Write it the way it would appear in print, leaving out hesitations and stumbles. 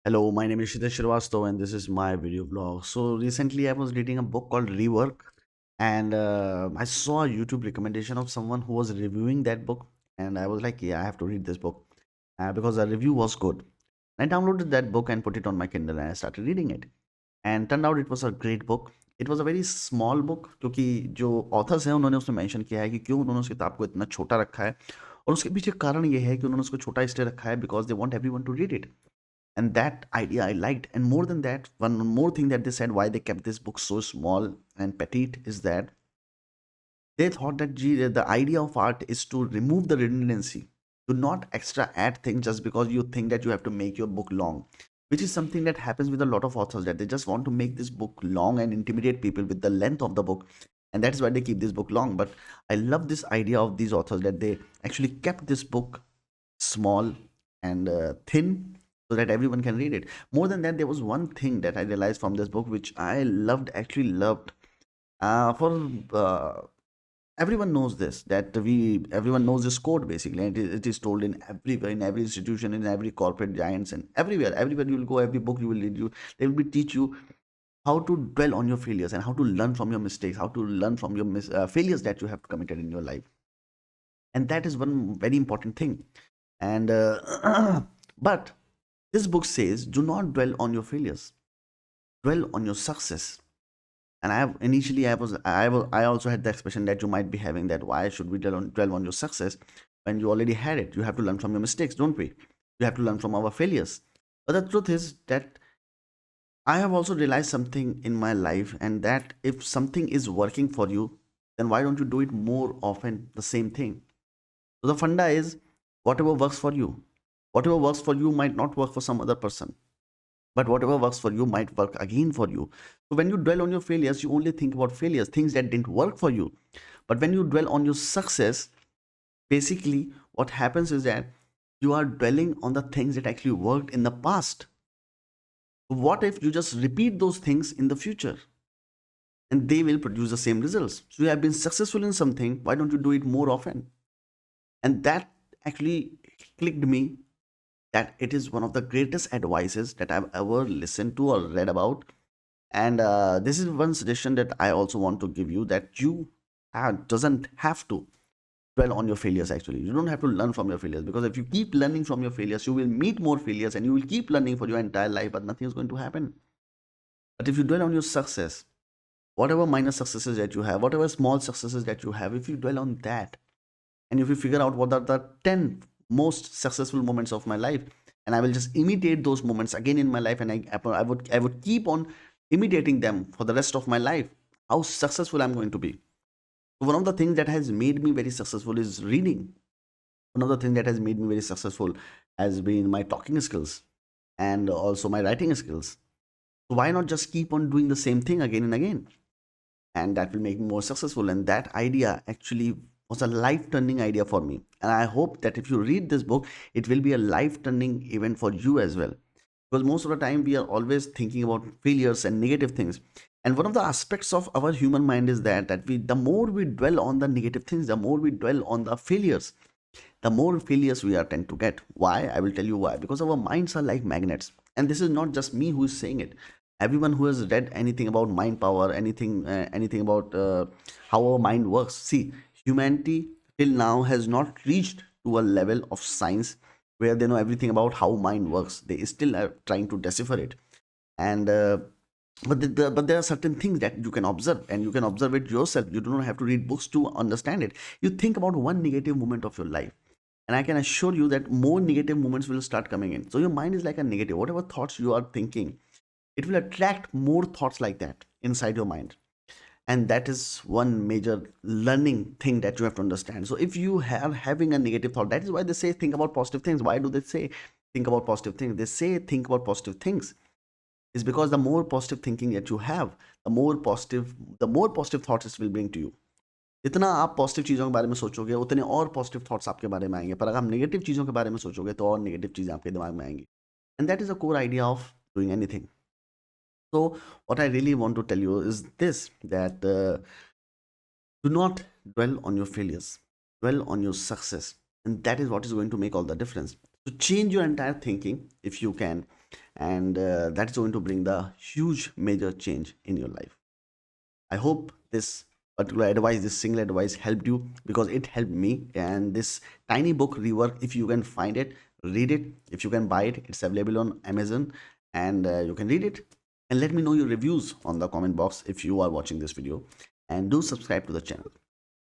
Hello, my name is Shitesh Srivastava and this is my video blog. So recently I was reading a book called Rework and I saw a YouTube recommendation of someone who was reviewing that book and I was like, yeah, I have to read this book because the review was good. I downloaded that book and put it on my Kindle and I started reading it. And turned out it was a great book. It was a very small book क्योंकि जो authors हैं उन्होंने उसमें mention किया है कि क्यों उन्होंने उस किताब को इतना छोटा रखा है और उसके पीछे कारण ये है कि उन्होंने उसको छोटा इसलिए रखा है because they want everyone to read it. And that idea I liked. And more than that, one more thing that they said why they kept this book so small and petite is that they thought that the idea of art is to remove the redundancy, to not extra add things just because you think that you have to make your book long, which is something that happens with a lot of authors, that they just want to make this book long and intimidate people with the length of the book. And that's why they keep this book long. But I love this idea of these authors that they actually kept this book small and thin so that everyone can read it. More than that, there was one thing that I realized from this book which I loved, actually loved. For everyone knows this, that we everyone knows this code basically, and it is told in everywhere, in every institution, in every corporate giants, and everywhere you will go, every book you will read, you they will be teach you how to dwell on your failures and how to learn from your mistakes, how to learn from your failures that you have committed in your life. And that is one very important thing. And but this book says do not dwell on your failures, dwell on your success. And I also had the expression that you might be having, that why should we dwell on your success when you already had it? You have to learn from your mistakes, don't we? You have to learn from our failures. But the truth is that I have also realized something in my life, and that if something is working for you, then why don't you do it more often, the same thing? So the funda is whatever works for you. Whatever works for you might not work for some other person, but whatever works for you might work again for you. So when you dwell on your failures, you only think about failures, things that didn't work for you. But when you dwell on your success, basically what happens is that you are dwelling on the things that actually worked in the past. What if you just repeat those things in the future and they will produce the same results? So you have been successful in something, why don't you do it more often? And that actually clicked me, that it is one of the greatest advices that I've ever listened to or read about. And this is one suggestion that I also want to give you, that you doesn't have to dwell on your failures. Actually, you don't have to learn from your failures, because if you keep learning from your failures, you will meet more failures and you will keep learning for your entire life, but nothing is going to happen. But if you dwell on your success, whatever minor successes that you have, whatever small successes that you have, if you dwell on that, and if you figure out what are the 10 most successful moments of my life, and I will just imitate those moments again in my life, and I would keep on imitating them for the rest of my life, how successful I'm going to be. So one of the things that has made me very successful is reading. One of the things that has made me very successful has been my talking skills and also my writing skills. So why not just keep on doing the same thing again and again? And that will make me more successful. And that idea actually was a life turning idea for me. And I hope that if you read this book, it will be a life turning event for you as well. Because most of the time we are always thinking about failures and negative things. And one of the aspects of our human mind is that the more we dwell on the negative things, the more we dwell on the failures, the more failures we are tend to get. Why? I will tell you why. Because our minds are like magnets. And this is not just me who is saying it. Everyone who has read anything about mind power, anything about how our mind works. See, humanity till now has not reached to a level of science where they know everything about how mind works. They still are trying to decipher it. And but there are certain things that you can observe, and you can observe it yourself. You do not have to read books to understand it. You think about one negative moment of your life, and I can assure you that more negative moments will start coming in. So your mind is like a negative. Whatever thoughts you are thinking, it will attract more thoughts like that inside your mind. And that is one major learning thing that you have to understand. So if you have having a negative thought, that is why they say think about positive things. Why do they say think about positive things? They say think about positive things is because the more positive thinking that you have, the more positive thoughts it will bring to you. जितना आप positive चीज़ों के बारे में सोचोगे, उतने और positive thoughts आपके बारे में आएंगे. पर अगर आप नेगेटिव चीज़ों के बारे में सोचोगे, तो और नेगेटिव चीज़ें आपके दिमाग में आएंगी. And that is a core idea of doing anything. So what I really want to tell you is this, that do not dwell on your failures, dwell on your success, and that is what is going to make all the difference. So change your entire thinking if you can, and that's going to bring the huge major change in your life. I hope this particular advice, this single advice, helped you, because it helped me. And this tiny book, Rework, if you can find it, read it. If you can buy it, it's available on Amazon, and you can read it. And let me know your reviews on the comment box if you are watching this video. And do subscribe to the channel.